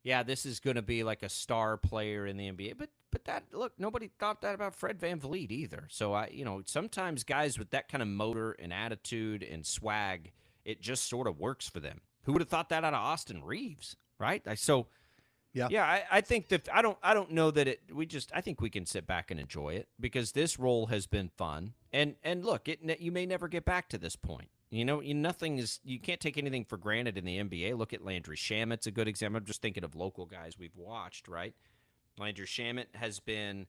S5: yeah, this is going to be like a star player in the NBA. But that, look, nobody thought that about Fred VanVleet either. So sometimes guys with that kind of motor and attitude and swag, it just sort of works for them. Who would have thought that out of Austin Reeves, right? I think that I don't know that it. I think we can sit back and enjoy it, because this role has been fun. And look, you may never get back to this point. You can't take anything for granted in the NBA. Look at Landry Shamet's a good example. I'm just thinking of local guys we've watched, right? Landry Shamet has been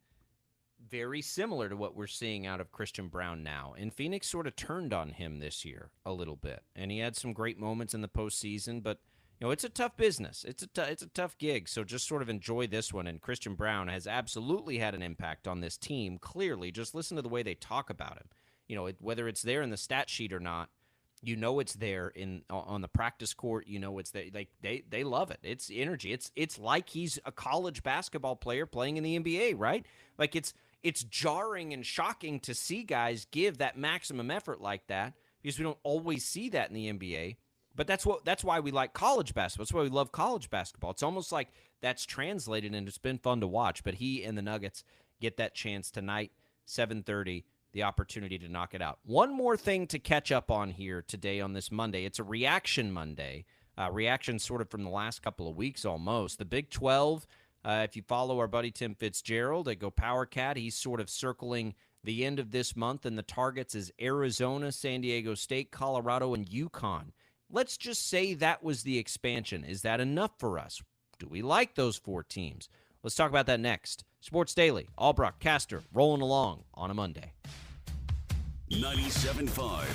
S5: very similar to what we're seeing out of Christian Brown now. And Phoenix sort of turned on him this year a little bit. And he had some great moments in the postseason, but it's a tough business. It's a tough gig. So just sort of enjoy this one. And Christian Brown has absolutely had an impact on this team. Clearly, just listen to the way they talk about him. Whether it's there in the stat sheet or not, it's there on the practice court. It's there. Like they love it. It's energy. It's like he's a college basketball player playing in the NBA, right? Like it's jarring and shocking to see guys give that maximum effort like that, because we don't always see that in the NBA. But that's why we like college basketball. That's why we love college basketball. It's almost like that's translated, and it's been fun to watch. But he and the Nuggets get that chance tonight, 7:30. The opportunity to knock it out. One more thing to catch up on here today on this Monday. It's a reaction Monday. Reaction sort of from the last couple of weeks almost. The Big 12, if you follow our buddy Tim Fitzgerald at Go Power Cat, he's sort of circling the end of this month, and the targets is Arizona, San Diego State, Colorado, and UConn. Let's just say that was the expansion. Is that enough for us? Do we like those four teams? Let's talk about that next. Sports Daily, Albrock, Castor, rolling along on a Monday.
S1: 97.5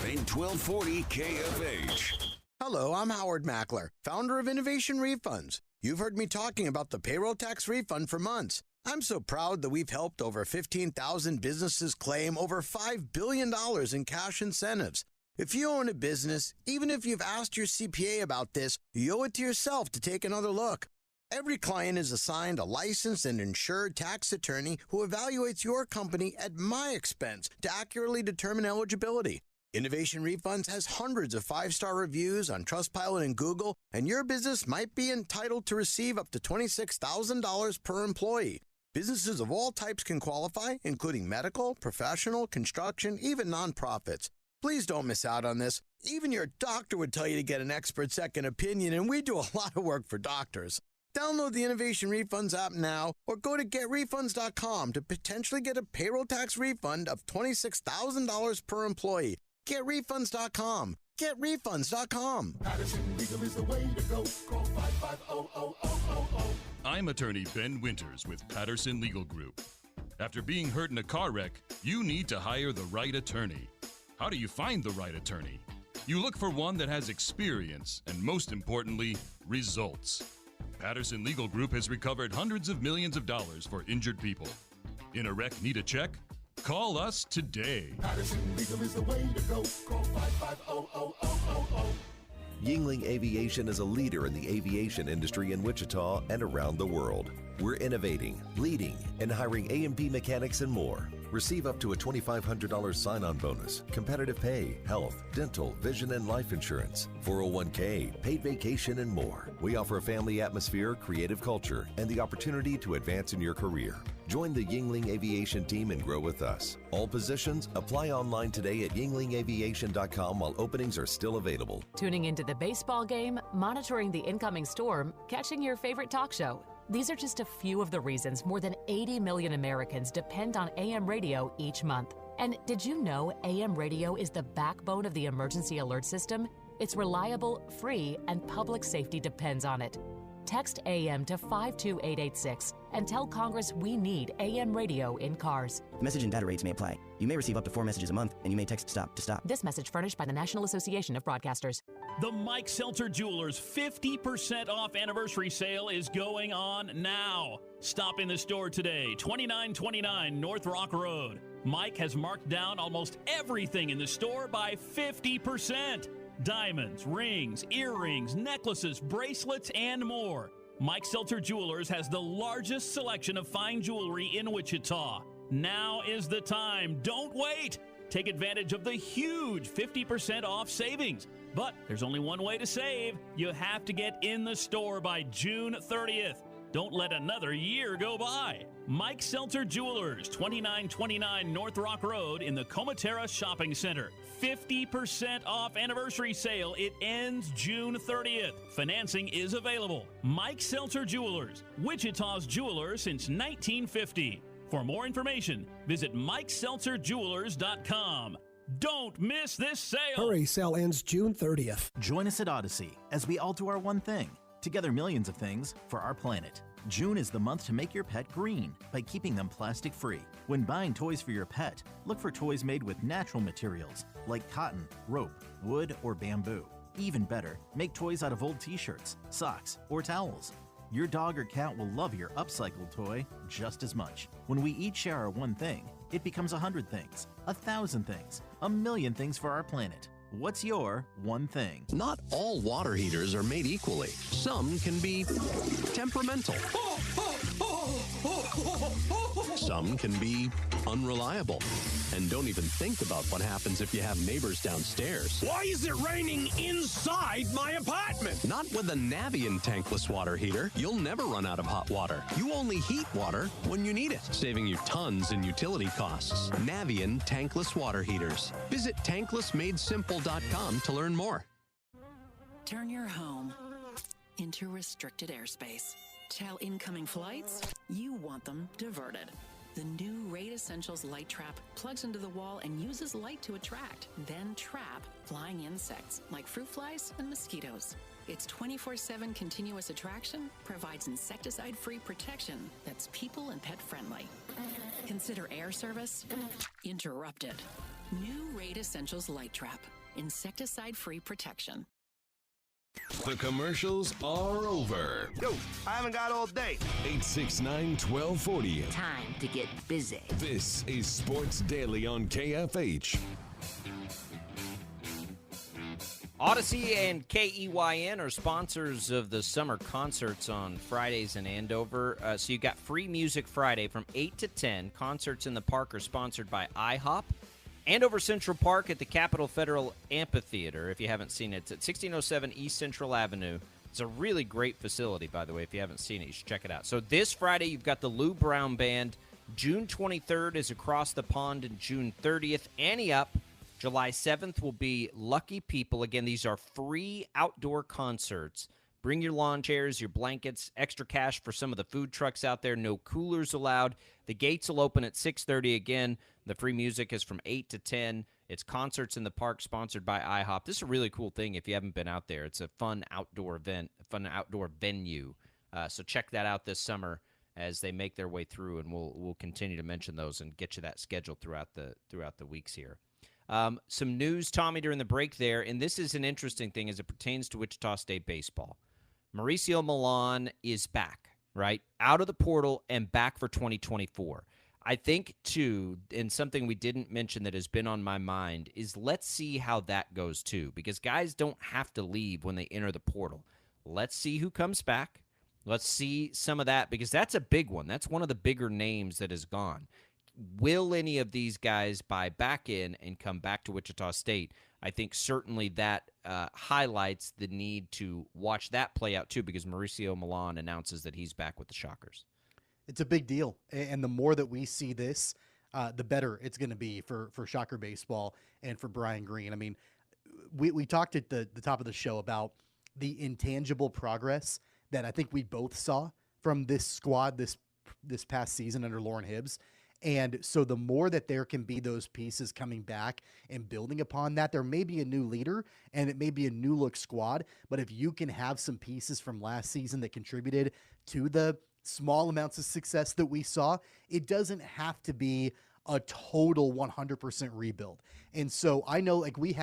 S1: and 1240 KFH.
S2: Hello, I'm Howard Mackler, founder of Innovation Refunds. You've heard me talking about the payroll tax refund for months. I'm so proud that we've helped over 15,000 businesses claim over $5 billion in cash incentives. If you own a business, even if you've asked your CPA about this, you owe it to yourself to take another look. Every client is assigned a licensed and insured tax attorney who evaluates your company at my expense to accurately determine eligibility. Innovation Refunds has hundreds of 5-star reviews on Trustpilot and Google, and your business might be entitled to receive up to $26,000 per employee. Businesses of all types can qualify, including medical, professional, construction, even nonprofits. Please don't miss out on this. Even your doctor would tell you to get an expert second opinion, and we do a lot of work for doctors. Download the Innovation Refunds app now or go to getrefunds.com to potentially get a payroll tax refund of $26,000 per employee. GetRefunds.com. GetRefunds.com.
S12: Patterson Legal is the way to go. Call 550-0000.
S3: I'm attorney Ben Winters with Patterson Legal Group. After being hurt in a car wreck, you need to hire the right attorney. How do you find the right attorney? You look for one that has experience and, most importantly, results. Patterson Legal Group has recovered hundreds of millions of dollars for injured people. In a wreck, need a check? Call us today.
S12: Patterson Legal is the way to go. Call 550-0000.
S24: Yingling Aviation is a leader in the aviation industry in Wichita and around the world. We're innovating, leading, and hiring A&P mechanics and more. Receive up to a $2,500 sign-on bonus, competitive pay, health, dental, vision, and life insurance, 401k, paid vacation, and more. We offer a family atmosphere, creative culture, and the opportunity to advance in your career. Join the Yingling Aviation team and grow with us. All positions, apply online today at yinglingaviation.com while openings are still available.
S25: Tuning into the baseball game, monitoring the incoming storm, catching your favorite talk show. These are just a few of the reasons more than 80 million Americans depend on AM radio each month. And did you know AM radio is the backbone of the emergency alert system? It's reliable, free, and public safety depends on it. Text AM to 52886 and tell Congress we need AM radio in cars.
S26: Message and data rates may apply. You may receive up to 4 messages a month, and you may text STOP to stop.
S25: This message furnished by the National Association of Broadcasters.
S27: The Mike Seltzer Jewelers 50% off anniversary sale is going on now. Stop in the store today, 2929 North Rock Road. Mike has marked down almost everything in the store by 50%. Diamonds, rings, earrings, necklaces, bracelets, and more. Mike Seltzer Jewelers has the largest selection of fine jewelry in Wichita. Now is the time. Don't wait. Take advantage of the huge 50% off savings. But there's only one way to save. You have to get in the store by June 30th. Don't let another year go by. Mike Seltzer Jewelers, 2929 North Rock Road in the Comatera Shopping Center. 50% off anniversary sale. It ends June 30th. Financing is available. Mike Seltzer Jewelers, Wichita's jeweler since 1950. For more information, visit MikeSeltzerJewelers.com. Don't miss this sale.
S28: Hurry, sale ends June 30th.
S7: Join us at Odyssey as we all do our one thing. Together millions of things for our planet. June is the month to make your pet green by keeping them plastic free. When buying toys for your pet, look for toys made with natural materials like cotton, rope, wood, or bamboo. Even better, make toys out of old t-shirts, socks, or towels. Your dog or cat will love your upcycled toy just as much. When we each share our one thing, it becomes 100 things, 1,000 things, 1,000,000 things for our planet. What's your one thing?
S29: Not all water heaters are made equally. Some can be temperamental. Some can be unreliable and don't even think about what happens if you have neighbors downstairs.
S30: Why is it raining inside my apartment?
S29: Not with a Navien tankless water heater. You'll never run out of hot water. You only heat water when you need it, saving you tons in utility costs. Navien tankless water heaters. Visit tanklessmadesimple.com to learn more.
S31: Turn your home into restricted airspace. Tell incoming flights you want them diverted. The new Raid Essentials Light Trap plugs into the wall and uses light to attract, then trap flying insects like fruit flies and mosquitoes. Its 24/7 continuous attraction provides insecticide-free protection that's people and pet friendly. Consider air service interrupted. New Raid Essentials Light Trap. Insecticide-free protection.
S1: The commercials are over.
S23: Yo, I haven't got all day.
S1: 869-1240.
S8: Time to get busy.
S1: This is Sports Daily on KFH.
S5: Odyssey and KEYN are sponsors of the summer concerts on Fridays in Andover. So you got Free Music Friday from 8 to 10. Concerts in the park are sponsored by IHOP. Andover Central Park at the Capitol Federal Amphitheater. If you haven't seen it, it's at 1607 East Central Avenue. It's a really great facility, by the way. If you haven't seen it, you should check it out. So this Friday, you've got the Lou Brown Band. June 23rd is Across the Pond, and June 30th, Annie Up. July 7th will be Lucky People. Again, these are free outdoor concerts. Bring your lawn chairs, your blankets, extra cash for some of the food trucks out there. No coolers allowed. The gates will open at 6:30 again. The free music is from 8 to 10. It's concerts in the park sponsored by IHOP. This is a really cool thing if you haven't been out there. It's a fun outdoor event, a fun outdoor venue. So check that out this summer as they make their way through, and we'll continue to mention those and get you that schedule throughout the weeks here. Some news, Tommy, during the break there, and this is an interesting thing as it pertains to Wichita State baseball. Mauricio Milan is back, right? Out of the portal and back for 2024. I think, too, and something we didn't mention that has been on my mind is let's see how that goes, too, because guys don't have to leave when they enter the portal. Let's see who comes back. Let's see some of that, because that's a big one. That's one of the bigger names that has gone. Will any of these guys buy back in and come back to Wichita State? I think certainly that highlights the need to watch that play out, too, because Mauricio Milan announces that he's back with the Shockers.
S6: It's a big deal, and the more that we see this, the better it's going to be for Shocker baseball and for Brian Green. I mean, we talked at the top of the show about the intangible progress that I think we both saw from this squad this past season under Lauren Hibbs. And so the more that there can be those pieces coming back and building upon that, there may be a new leader and it may be a new look squad. But if you can have some pieces from last season that contributed to the small amounts of success that we saw, it doesn't have to be a total 100% rebuild. And so I know, like when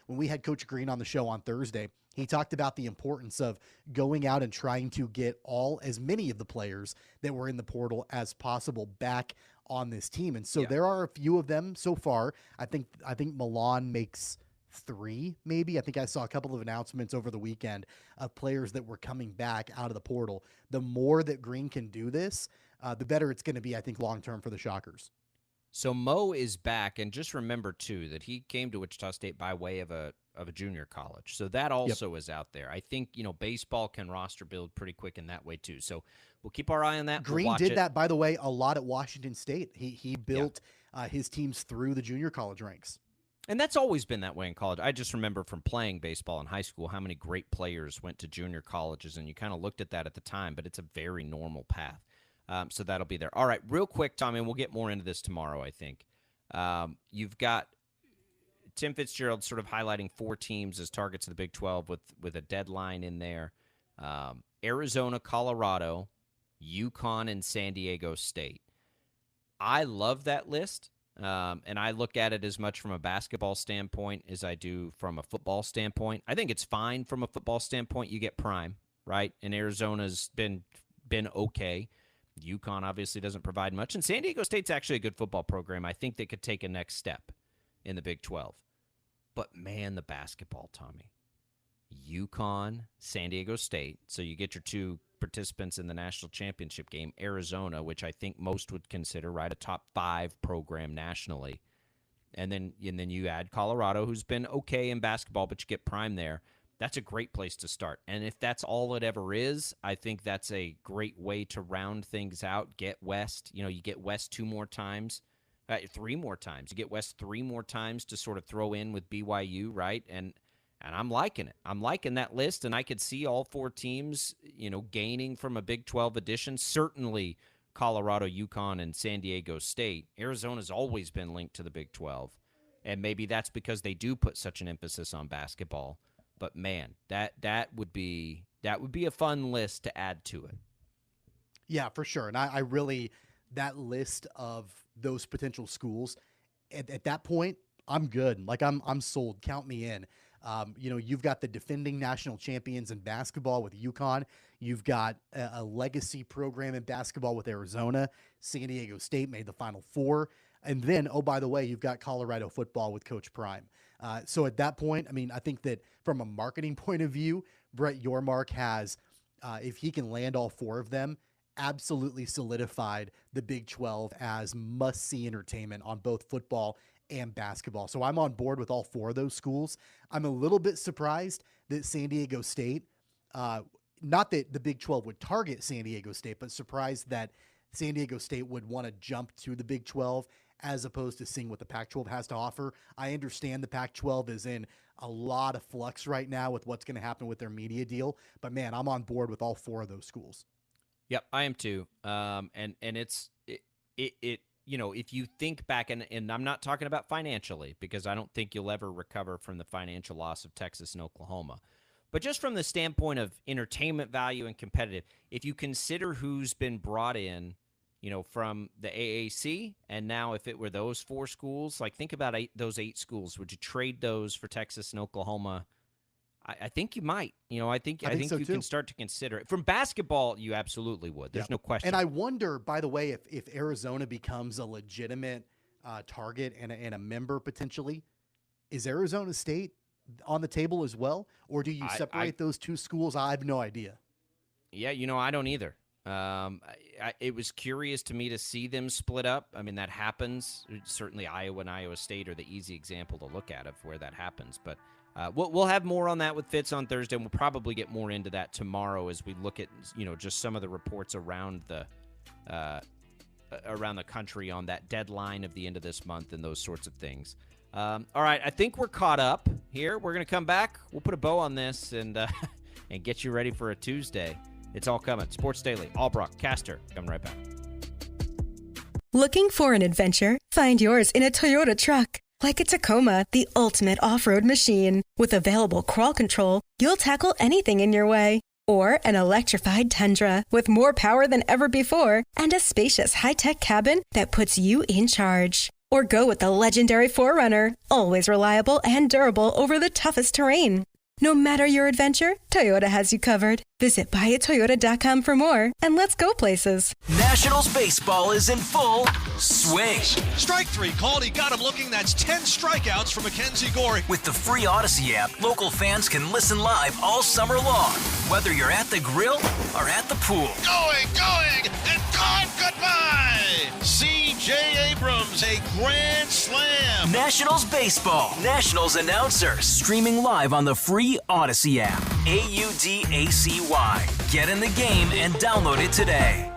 S6: we had Coach Green on the show on Thursday, he talked about the importance of going out and trying to get as many of the players that were in the portal as possible back on this team. And so there are a few of them so far. I think Milan makes 3, maybe. I think I saw a couple of announcements over the weekend of players that were coming back out of the portal. The more that Green can do this, the better it's going to be, I think, long-term for the Shockers.
S5: So Mo is back, and just remember, too, that he came to Wichita State by way of a junior college. So that also is out there. I think, baseball can roster build pretty quick in that way, too. So we'll keep our eye on that.
S6: Green did that, by the way, a lot at Washington State. He built his teams through the junior college ranks.
S5: And that's always been that way in college. I just remember from playing baseball in high school how many great players went to junior colleges, and you kind of looked at that at the time, but it's a very normal path. So that'll be there. All right, real quick, Tommy, and we'll get more into this tomorrow, I think. You've got Tim Fitzgerald sort of highlighting 4 teams as targets of the Big 12 with a deadline in there. Arizona, Colorado, UConn, and San Diego State. I love that list, and I look at it as much from a basketball standpoint as I do from a football standpoint. I think it's fine from a football standpoint. You get prime, right? And Arizona's been okay. UConn obviously doesn't provide much, and San Diego State's actually a good football program. I think they could take a next step in the Big 12. But, man, the basketball, Tommy. UConn, San Diego State. So you get your 2 participants in the national championship game. Arizona, which I think most would consider, right, a top 5 program nationally. And then you add Colorado, who's been okay in basketball, but you get prime there. That's a great place to start. And if that's all it ever is, I think that's a great way to round things out. Get West. You get West 2 more times. 3 more times. You get West 3 more times to sort of throw in with BYU, right? And I'm liking it. I'm liking that list, and I could see all 4 teams, gaining from a Big 12 addition. Certainly Colorado, UConn, and San Diego State. Arizona's always been linked to the Big 12, and maybe that's because they do put such an emphasis on basketball. But man, that would be a fun list to add to it.
S6: Yeah, for sure. And I really, that list of those potential schools, at that point, I'm good. Like I'm sold. Count me in. You've got the defending national champions in basketball with UConn. You've got a legacy program in basketball with Arizona. San Diego State made the Final Four. And then, oh, by the way, you've got Colorado football with Coach Prime. So at that point, I mean, I think that from a marketing point of view, Brett Yormark has, if he can land all four of them, absolutely solidified the Big 12 as must-see entertainment on both football and basketball. So I'm on board with all four of those schools. I'm a little bit surprised that San Diego State, not that the Big 12 would target San Diego State, but surprised that San Diego State would want to jump to the Big 12 as opposed to seeing what the Pac-12 has to offer. I understand the Pac-12 is in a lot of flux right now with what's going to happen with their media deal, but man, I'm on board with all four of those schools.
S5: Yep, I am too. And it's if you think back, and I'm not talking about financially because I don't think you'll ever recover from the financial loss of Texas and Oklahoma, but just from the standpoint of entertainment value and competitive, if you consider who's been brought in, from the AAC, and now if it were those four schools, like think about those 8 schools. Would you trade those for Texas and Oklahoma? I think you might. I think
S6: so
S5: you
S6: too.
S5: can start to consider it. From basketball, you absolutely would. There's no question.
S6: And I wonder, by the way, if Arizona becomes a legitimate target and a member potentially, is Arizona State on the table as well? Or do you separate those two schools? I have no idea.
S5: Yeah, I don't either. It was curious to me to see them split up. I mean, that happens. Certainly Iowa and Iowa State are the easy example to look at of where that happens. But we'll have more on that with Fitz on Thursday, and we'll probably get more into that tomorrow as we look at, just some of the reports around the country on that deadline of the end of this month and those sorts of things. All right, I think we're caught up here. We're going to come back. We'll put a bow on this and get you ready for a Tuesday. It's all coming. Sports Daily, Albrock, Caster, coming right back.
S8: Looking for an adventure? Find yours in a Toyota truck. Like a Tacoma, the ultimate off-road machine. With available crawl control, you'll tackle anything in your way. Or an electrified Tundra with more power than ever before and a spacious high-tech cabin that puts you in charge. Or go with the legendary 4Runner, always reliable and durable over the toughest terrain. No matter your adventure, Toyota has you covered. Visit buyatoyota.com for more, and let's go places.
S9: Nationals baseball is in full swing.
S10: Strike 3 called. He got him looking. That's 10 strikeouts for Mackenzie Gore.
S9: With the free Odyssey app, local fans can listen live all summer long, whether you're at the grill or at the pool.
S10: Going, and gone. Goodbye. C.J. Abrams, a grand slam.
S9: Nationals baseball. Nationals announcer. Streaming live on the free Odyssey app. AUDACY. Get in the game and download it today.